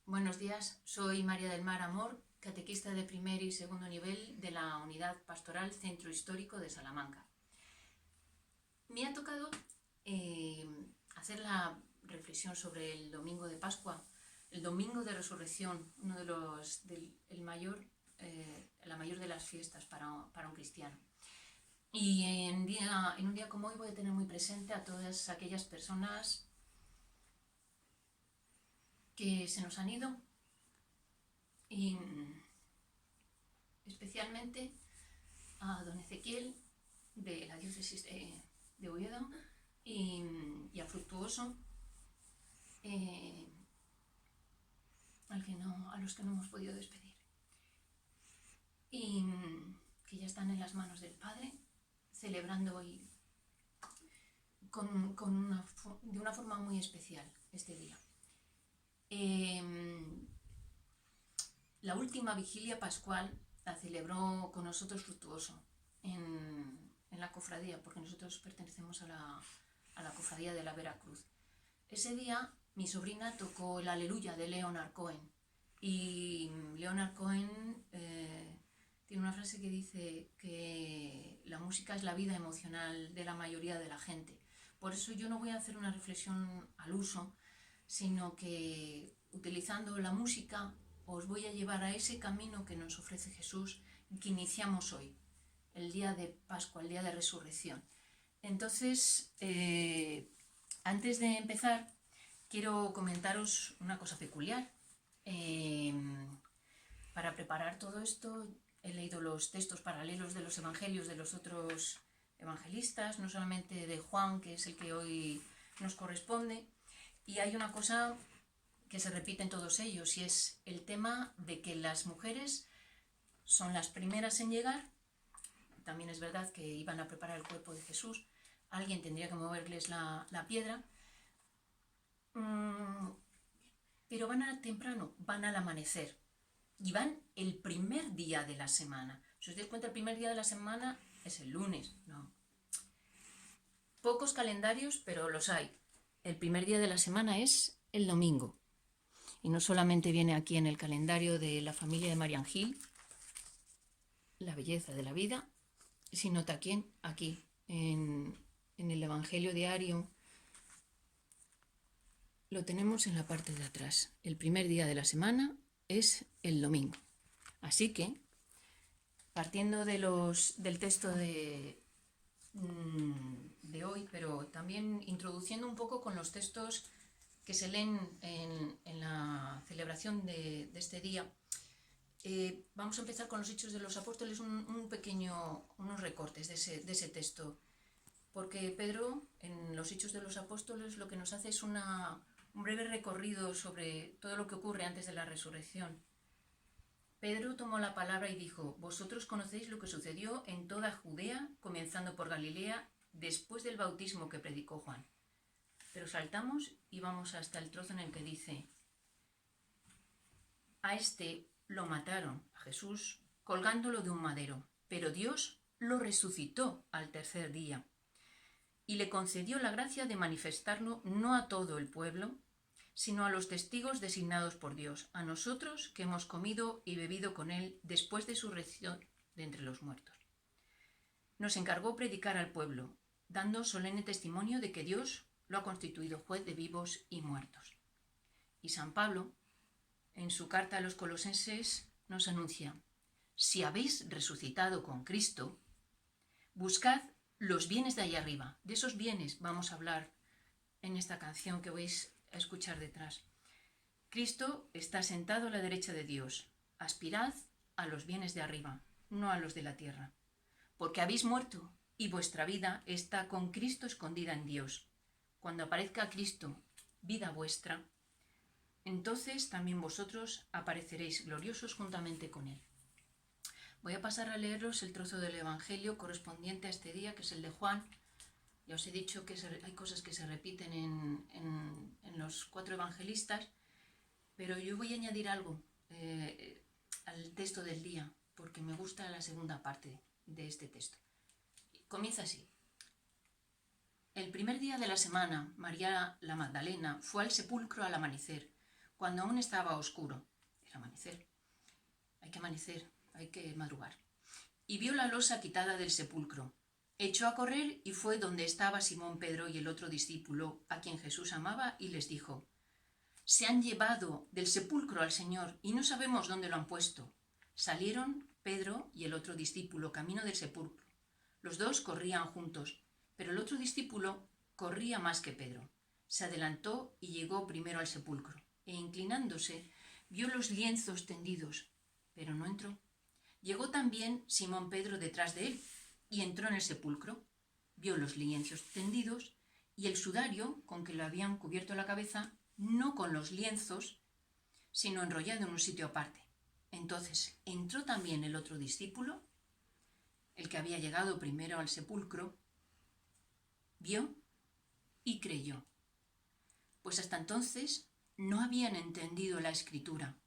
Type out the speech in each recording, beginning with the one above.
Buenos días, soy María del Mar Amor, catequista de primer y segundo nivel de la Unidad Pastoral Centro Histórico de Salamanca. Me ha tocado hacer la reflexión sobre el domingo de Pascua, el domingo de Resurrección, uno de la mayor de las fiestas para un cristiano. Y en un día como hoy voy a tener muy presente a todas aquellas personas que se nos han ido, y especialmente a don Ezequiel de la diócesis de Oviedo y a Fructuoso, a los que no hemos podido despedir, y que ya están en las manos del Padre, celebrando hoy de una forma muy especial este día. La última vigilia pascual la celebró con nosotros Fructuoso en la cofradía, porque nosotros pertenecemos a la cofradía de la Veracruz. Ese día mi sobrina tocó el Aleluya de Leonard Cohen, y Leonard Cohen tiene una frase que dice que la música es la vida emocional de la mayoría de la gente. Por eso yo no voy a hacer una reflexión al uso, sino que utilizando la música os voy a llevar a ese camino que nos ofrece Jesús y que iniciamos hoy, el día de Pascua, el día de Resurrección. Entonces, antes de empezar, quiero comentaros una cosa peculiar. Para preparar todo esto, he leído los textos paralelos de los evangelios de los otros evangelistas, no solamente de Juan, que es el que hoy nos corresponde, y hay una cosa que se repite en todos ellos, y es el tema de que las mujeres son las primeras en llegar. También es verdad que iban a preparar el cuerpo de Jesús, alguien tendría que moverles la piedra, pero van temprano, van al amanecer, y van el primer día de la semana. Si os dais cuenta, el primer día de la semana es el lunes, ¿no? Pocos calendarios, pero los hay. El primer día de la semana es el domingo. Y no solamente viene aquí en el calendario de la familia de Marian Gil, la belleza de la vida, sino también aquí, en el Evangelio diario, lo tenemos en la parte de atrás. El primer día de la semana es el domingo. Así que, partiendo del texto de hoy, pero también introduciendo un poco con los textos que se leen en la celebración de este día, vamos a empezar con los Hechos de los Apóstoles, unos recortes de ese texto, porque Pedro en los Hechos de los Apóstoles lo que nos hace es un breve recorrido sobre todo lo que ocurre antes de la resurrección. Pedro tomó la palabra y dijo: vosotros conocéis lo que sucedió en toda Judea, comenzando por Galilea, después del bautismo que predicó Juan. Pero saltamos y vamos hasta el trozo en el que dice: a este lo mataron, a Jesús, colgándolo de un madero, pero Dios lo resucitó al tercer día y le concedió la gracia de manifestarlo no a todo el pueblo, sino a los testigos designados por Dios, a nosotros que hemos comido y bebido con él después de su resurrección de entre los muertos. Nos encargó predicar al pueblo, dando solemne testimonio de que Dios lo ha constituido juez de vivos y muertos. Y San Pablo, en su carta a los colosenses, nos anuncia: si habéis resucitado con Cristo, buscad los bienes de allá arriba. De esos bienes vamos a hablar en esta canción que vais a escuchar detrás. Cristo está sentado a la derecha de Dios. Aspirad a los bienes de arriba, no a los de la tierra. Porque habéis muerto y vuestra vida está con Cristo escondida en Dios. Cuando aparezca Cristo, vida vuestra, entonces también vosotros apareceréis gloriosos juntamente con Él. Voy a pasar a leeros el trozo del Evangelio correspondiente a este día, que es el de Juan. Ya os he dicho que hay cosas que se repiten en los 4 evangelistas, pero yo voy a añadir algo al texto del día, porque me gusta la segunda parte de este texto. Comienza así: el primer día de la semana, María la Magdalena fue al sepulcro al amanecer, cuando aún estaba oscuro. Era amanecer. Hay que madrugar. Y vio la losa quitada del sepulcro. Echó a correr y fue donde estaba Simón Pedro y el otro discípulo, a quien Jesús amaba, y les dijo: «Se han llevado del sepulcro al Señor y no sabemos dónde lo han puesto». Salieron Pedro y el otro discípulo camino del sepulcro. Los dos corrían juntos, pero el otro discípulo corría más que Pedro. Se adelantó y llegó primero al sepulcro, e inclinándose vio los lienzos tendidos, pero no entró. Llegó también Simón Pedro detrás de él, y entró en el sepulcro. Vio los lienzos tendidos y el sudario con que le habían cubierto la cabeza, no con los lienzos, sino enrollado en un sitio aparte. Entonces entró también el otro discípulo, el que había llegado primero al sepulcro, vio y creyó, pues hasta entonces no habían entendido la Escritura,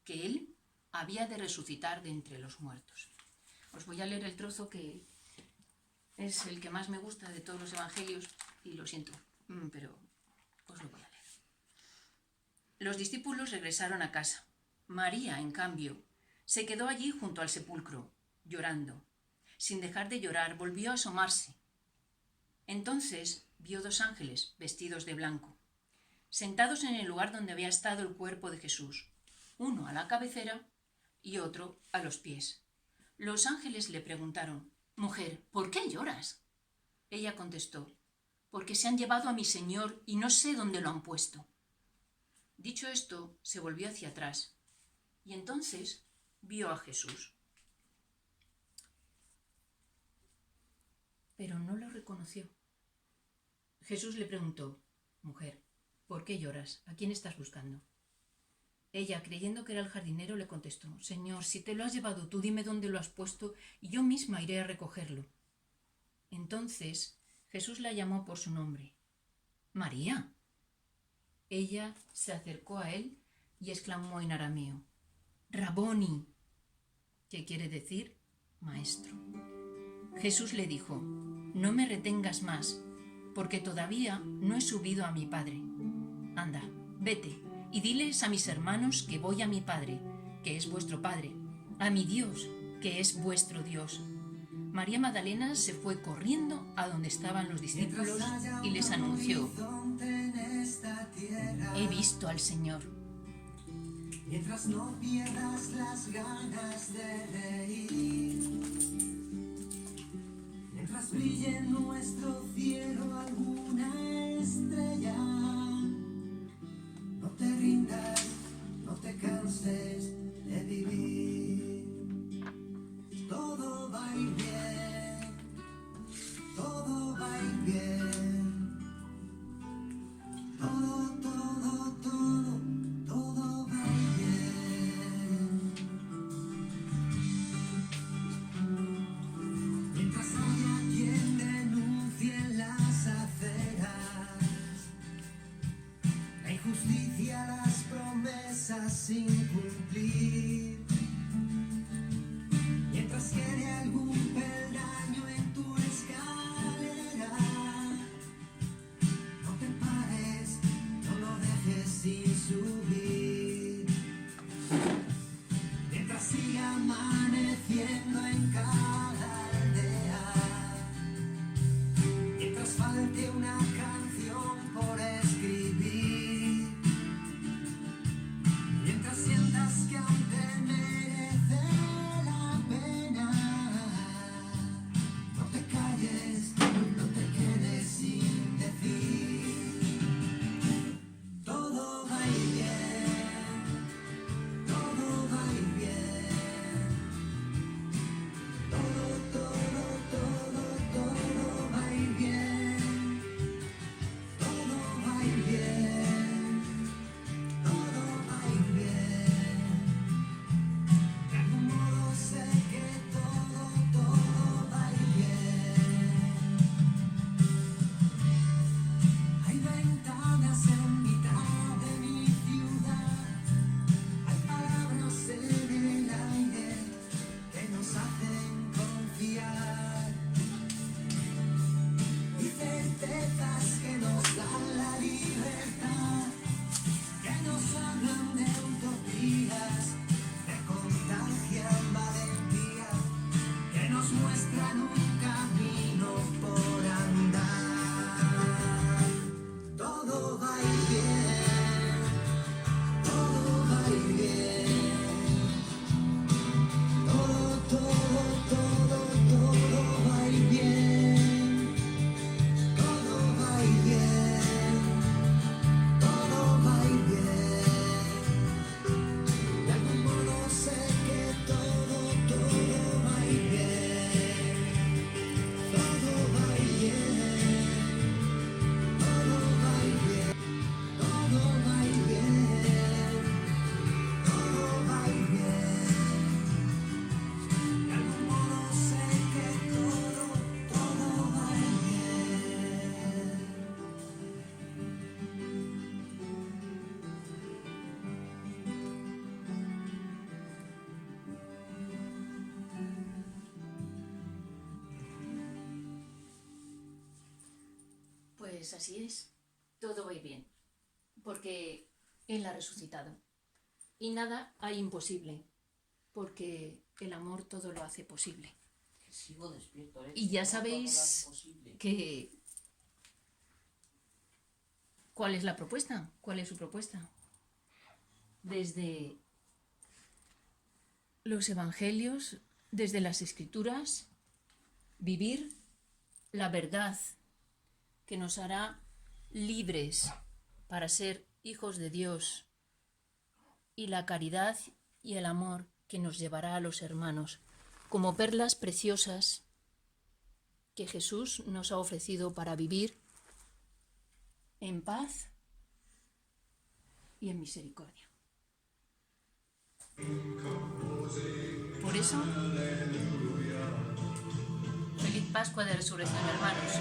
que él había de resucitar de entre los muertos. Os voy a leer el trozo que es el que más me gusta de todos los evangelios, y lo siento, pero os lo voy a leer. Los discípulos regresaron a casa. María, en cambio, se quedó allí junto al sepulcro, llorando. Sin dejar de llorar, volvió a asomarse. Entonces vio 2 ángeles, vestidos de blanco, sentados en el lugar donde había estado el cuerpo de Jesús, uno a la cabecera y otro a los pies. Los ángeles le preguntaron: «Mujer, ¿por qué lloras?». Ella contestó: «Porque se han llevado a mi Señor y no sé dónde lo han puesto». Dicho esto, se volvió hacia atrás y entonces vio a Jesús, pero no lo reconoció. Jesús le preguntó: «Mujer, ¿por qué lloras? ¿A quién estás buscando?». Ella, creyendo que era el jardinero, le contestó: «Señor, si te lo has llevado tú, dime dónde lo has puesto y yo misma iré a recogerlo». Entonces Jesús la llamó por su nombre: «María». Ella se acercó a él y exclamó en arameo: «Raboni», que quiere decir maestro. Jesús le dijo: «No me retengas más, porque todavía no he subido a mi Padre. Anda, vete y diles a mis hermanos que voy a mi Padre, que es vuestro Padre, a mi Dios, que es vuestro Dios». María Magdalena se fue corriendo a donde estaban los discípulos y les anunció: «He visto al Señor». Mientras no pierdas las ganas de reír, mientras brille en nuestro cielo alguna estrella, no te rindas, no te canses de vivir. Todo va a ir bien, todo va a ir bien. Todo va a ir bien. Mientras haya quien denuncie en las aceras la injusticia, las promesas sin cumplir, mientras quede algún peldaño en tu escalera, no te pares, no lo dejes sin subir. Mientras siga amaneciendo en cada aldea, mientras falte una canción por escribir, mientras va a ir bien, todo va a ir bien, todo va a ir bien, todo va a ir bien, todo va a ir bien. De algún modo sé que todo va a ir bien, todo va a ir bien, todo va a ir bien, todo va a ir bien, todo va a ir bien. De algún modo sé que todo va a ir bien. Pues así es, todo va a ir bien, porque Él ha resucitado. Y nada hay imposible, porque el amor todo lo hace posible. Que sigo despierto, ¿eh? Y ya Todo lo sabéis hace posible. que... ¿Cuál es la propuesta? ¿Cuál es su propuesta? Desde los evangelios, desde las escrituras, vivir la verdad que nos hará libres para ser hijos de Dios, y la caridad y el amor que nos llevará a los hermanos como perlas preciosas que Jesús nos ha ofrecido para vivir en paz y en misericordia. Por eso, feliz Pascua de Resurrección, hermanos.